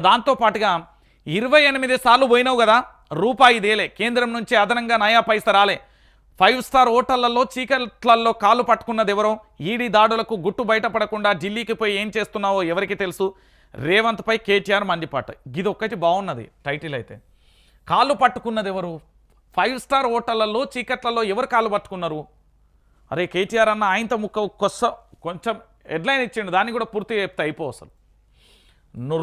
దాంతో పాటుగా 28 సార్లు పోయినావు కదా, రూపాయి దేలే, కేంద్రం నుంచి అదనంగా నయా పైస రాలే. 5 స్టార్ హోటళ్లలో చీకట్లలో కాలు పట్టుకున్నది ఎవరో, ఈడీ దాడులకు గుట్టు బయటపడకుండా ఢిల్లీకి పోయి ఏం చేస్తున్నావో ఎవరికి తెలుసు, రేవంత్ పై కేటీఆర్ మండిపాటు. ఇది ఒక్కటి బాగున్నది టైటిల్ అయితే. కాళ్ళు పట్టుకున్నది ఎవరు? 5 స్టార్ హోటళ్లలో చీకట్లలో ఎవరు కాళ్ళు పట్టుకున్నారు? అరే కేటీఆర్ అన్న ఆయనతో కొంచెం హెడ్లైన్ ఇచ్చిండు, దాన్ని కూడా పూర్తిగా చెప్తే అయిపో. అసలు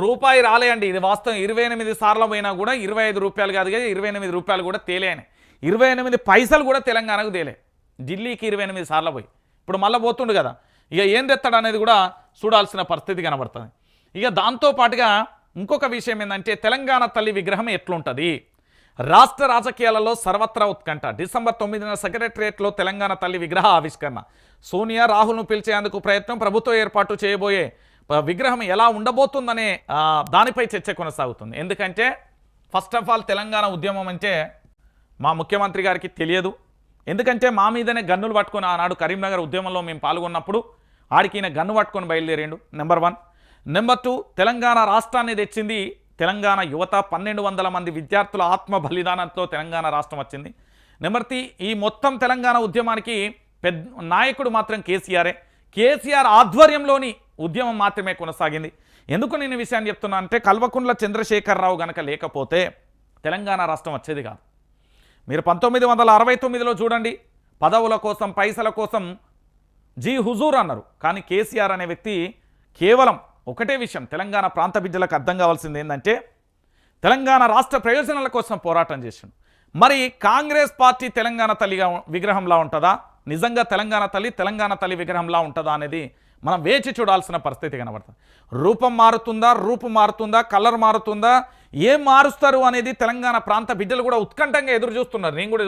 రూపాయి రాలే అండి, ఇది వాస్తవం. 28 సార్లు పోయినా కూడా 25 రూపాయలు కాదు కదా, 28 రూపాయలు కూడా తేలే అని. 28 పైసలు కూడా తెలంగాణకు తేలే. ఢిల్లీకి 28 సార్లు పోయి ఇప్పుడు మళ్ళీ పోతుండు కదా, ఇక ఏం తెస్తాడు అనేది కూడా చూడాల్సిన పరిస్థితి కనబడుతుంది. ఇక దాంతోపాటుగా ఇంకొక విషయం ఏంటంటే, తెలంగాణ తల్లి విగ్రహం ఎట్లుంటుంది? రాష్ట్ర రాజకీయాలలో సర్వత్రా ఉత్కంఠ. డిసెంబర్ 9న సెక్రటరియట్లో తెలంగాణ తల్లి విగ్రహ ఆవిష్కరణ. సోనియా రాహుల్ను పిలిచేందుకు ప్రయత్నం, ప్రభుత్వం ఏర్పాటు చేయబోయే విగ్రహం ఎలా ఉండబోతుందనే దానిపై చర్చ కొనసాగుతుంది. ఎందుకంటే ఫస్ట్ ఆఫ్ ఆల్ తెలంగాణ ఉద్యమం అంటే మా ముఖ్యమంత్రి గారికి తెలియదు. ఎందుకంటే మా మీదనే గన్నులు పట్టుకొని ఆనాడు కరీంనగర్ ఉద్యమంలో మేము పాల్గొన్నప్పుడు ఆడికి ఈయన గన్ను పట్టుకొని బయలుదేరిండు. నెంబర్ 1. నెంబర్ 2, తెలంగాణ రాష్ట్రాన్ని తెచ్చింది తెలంగాణ యువత. 1200 మంది విద్యార్థుల ఆత్మ బలిదానంతో తెలంగాణ రాష్ట్రం వచ్చింది. నెంబర్ 3, ఈ మొత్తం తెలంగాణ ఉద్యమానికి పెద్ద నాయకుడు మాత్రం కేసీఆరే. కేసీఆర్ ఆధ్వర్యంలోని ఉద్యమం మాత్రమే కొనసాగింది. ఎందుకు నేను ఈ విషయాన్ని చెప్తున్నా అంటే, కల్వకుంట్ల చంద్రశేఖరరావు గనక లేకపోతే తెలంగాణ రాష్ట్రం వచ్చేది కాదు. మీరు 1969లో చూడండి, పదవుల కోసం పైసల కోసం జీ హుజూర్ అన్నారు. కానీ కేసీఆర్ అనే వ్యక్తి కేవలం ఒకటే విషయం తెలంగాణ ప్రాంత బిడ్డలకు అర్థం కావాల్సింది ఏంటంటే, తెలంగాణ రాష్ట్ర ప్రయోజనాల కోసం పోరాటం చేసిండు. మరి కాంగ్రెస్ పార్టీ తెలంగాణ తల్లిగా విగ్రహంలా ఉంటుందా? నిజంగా తెలంగాణ తల్లి విగ్రహంలా ఉంటుందా అనేది మనం వేచి చూడాల్సిన పరిస్థితి కనబడుతుంది. రూపం మారుతుందా, రూపు మారుతుందా, కలర్ మారుతుందా, ఏం మారుస్తారు అనేది తెలంగాణ ప్రాంత బిడ్డలు కూడా ఉత్కంఠంగా ఎదురు చూస్తున్నారు. నేను కూడా